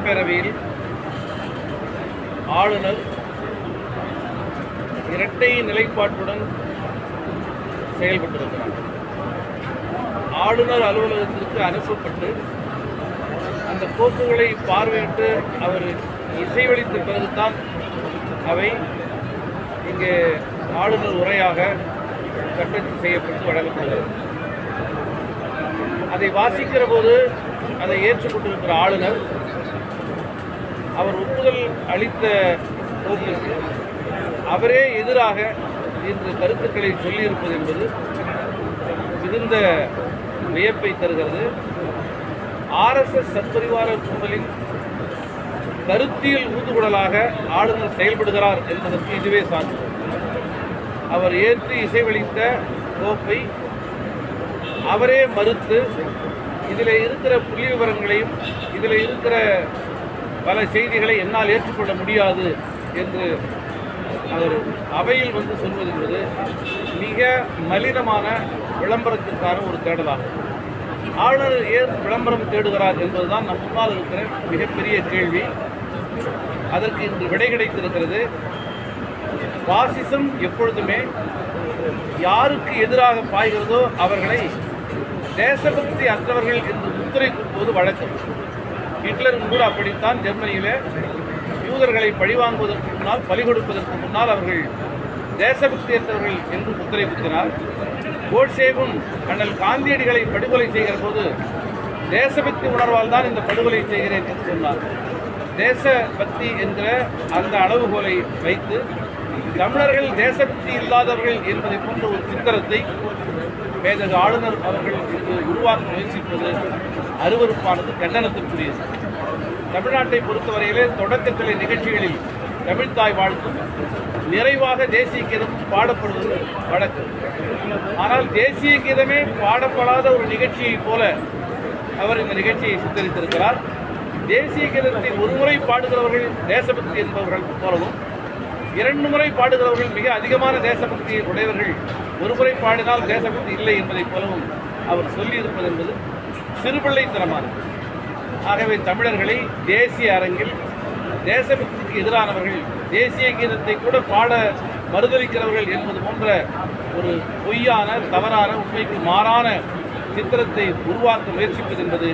சட்டப்பேரவையில் ஆளுநர் இரட்டை நிலைப்பாட்டுடன் செயல்பட்டிருக்கிறார். ஆளுநர் அலுவலகத்திற்கு அனுப்பப்பட்டு அந்த கோப்புகளை பார்வையிட்டு அவர் இசைவளித்த பிறகுதான் அவை இங்கே ஆளுநர் உரையாக கட்டளை செய்யப்பட்டு வழங்கப்படுகிறது. அதை வாசிக்கிற போது அதை ஏற்றுக்கொண்டிருக்கிற ஆளுநர் அவர் ஒப்புதல் அளித்த போதிற்கு அவரே எதிராக இந்த கருத்துக்களை சொல்லியிருப்பது என்பது மிகுந்த வியப்பை தருகிறது. ஆர்எஸ்எஸ் சத்பரிவார கும்பலின் கருத்தியல் ஊதுகுடலாக ஆளுநர் செயல்படுகிறார் என்பதற்கு இதுவே சான்று. அவர் ஏற்று இசைவளித்த கோப்பை அவரே மறுத்து இதில் இருக்கிற புள்ளி விவரங்களையும் இதில் இருக்கிற பல செய்திகளை என்னால் ஏற்றுக்கொள்ள முடியாது என்று அவர் அவையில் வந்து சொல்வது என்பது மிக மலினமான விளம்பரத்திற்கான ஒரு தேடலாகும். ஆளுநர் ஏன் விளம்பரம் தேடுகிறார் என்பதுதான் நம் முன்னால் இருக்கிற மிகப்பெரிய கேள்வி. அதற்கு இன்று விடை கிடைத்திருக்கிறது. பாசிசம் எப்பொழுதுமே யாருக்கு எதிராக பாய்கிறதோ அவர்களை தேசபக்தி அற்றவர்கள் என்று முத்திரை குத்துவது வழக்கம். ஹிட்லரும் கூட அப்படித்தான் ஜெர்மனியிலே யூதர்களை பழிவாங்குவதற்கு முன்னால், பலி கொடுப்பதற்கு முன்னால் அவர்கள் தேசபக்தியற்றவர்கள் என்று முத்திரை குத்தினார். கோட்சேவும் அண்ணல் காந்தியடிகளை படுகொலை செய்கிற போது தேசபக்தி உணர்வால் தான் இந்த படுகொலை செய்கிறேன் என்று சொன்னார். தேசபக்தி என்கிற அந்த அளவுகோலை வைத்து தமிழர்கள் தேசபக்தி இல்லாதவர்கள் என்பதை போன்ற ஒரு சித்திரத்தை மேதகு ஆளுநர் அவர்கள் இங்கு உருவாக்க முயற்சிப்பது அருவருப்பானது, கண்டனத்திற்குரியது. தமிழ்நாட்டை பொறுத்தவரையிலே தொடக்கத்திலே நிகழ்ச்சிகளில் தமிழ்த்தாய் வாழ்த்தும் நிறைவாக தேசிய கீதம் பாடப்படுவது வழக்கு. ஆனால் தேசிய கீதமே பாடப்படாத ஒரு நிகழ்ச்சியைப் போல அவர் இந்த நிகழ்ச்சியை சித்தரித்திருக்கிறார். தேசிய கீதத்தை ஒரு முறை பாடுகிறவர்கள் தேசபக்தி என்பவர்கள் போலவும், 2 முறை பாடுகிறவர்கள் மிக அதிகமான தேசபக்தியை உடையவர்கள் ஒரு முறை பாடினால் தேசபக்தி இல்லை என்பதைப் போலவும் அவர் சொல்லியிருப்பது என்பது சிறுபிள்ளைத்தனமானது. ஆகவே தமிழர்களை தேசிய அரங்கில் தேசபக்திக்கு எதிரானவர்கள், தேசிய கீதத்தை கூட பாட மறுதளிக்கிறவர்கள் என்பது போன்ற ஒரு பொய்யான, தவறான, உண்மைக்கு மாறான சித்திரத்தை உருவாக்க முயற்சிப்பது என்பது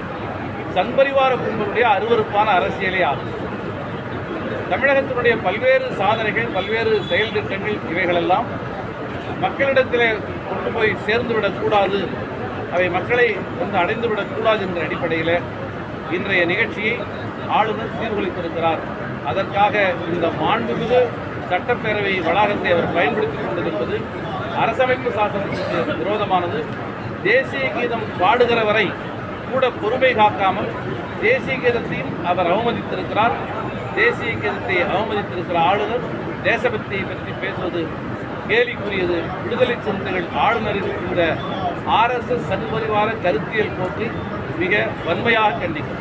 சங்பரிவார கும்பலுடைய அருவருப்பான அரசியலே ஆகும். தமிழகத்தினுடைய பல்வேறு சாதனைகள், பல்வேறு செயல் திட்டங்கள் இவைகளெல்லாம் மக்களிடத்தில் கொண்டு போய் சேர்ந்துவிடக்கூடாது, அவை மக்களை வந்து அடைந்துவிடக்கூடாது என்ற அடிப்படையில் இன்றைய நிகழ்ச்சியை ஆளுநர் சீர்குலைத்திருக்கிறார். அதற்காக இந்த மாண்புமிகு சட்டப்பேரவை வளாகத்தை அவர் பயன்படுத்திக் கொண்டது என்பது அரசமைப்பு சாசனத்திற்கு விரோதமானது. தேசிய கீதம் பாடுகிற வரை கூட பொறுமை காக்காமல் தேசிய கீதத்தையும் அவர் அவமதித்திருக்கிறார். தேசிய கீதத்தை அவமதித்திருக்கிற ஆளுநர் தேசபக்தியை பற்றி பேசுவது கேலிக்குரியது. விடுதலை சிறுத்தைகள் ஆளுநரின் இந்த ஆர்எஸ்எஸ் சத்பரிவார கருத்தியல் போக்கு மிக வன்மையாக கண்டிக்கும்.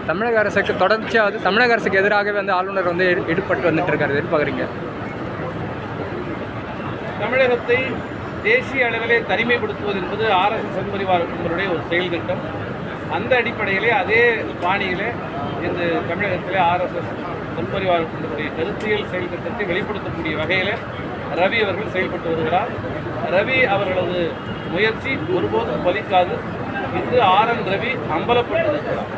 தமிழக அரசுக்கு தொடர்ச்சியாக தமிழக அரசுக்கு எதிராகவே வந்து ஆளுநர் வந்து ஈடுபட்டு வந்துட்டு இருக்காரு, எதிர்பார்க்குறீங்க? தமிழகத்தை தேசிய அளவிலே தனிமைப்படுத்துவது என்பது ஆர்எஸ்எஸ் சத்பரிவார கும்பலுடைய ஒரு செயல் திட்டம். அந்த அடிப்படையிலே அதே பாணியிலே இந்த தமிழகத்திலே ஆர்எஸ்எஸ் சத்பரிவார கும்பலுடைய கருத்தியல் செயல் திட்டத்தை வெளிப்படுத்தக்கூடிய வகையில் ரவி அவர்கள் செயல்பட்டு வருகிறார். ரவி அவர்களது முயற்சி ஒருபோதும் பலிக்காது. இன்று RN ரவி அம்பலப்பட்டிருக்கிறார்.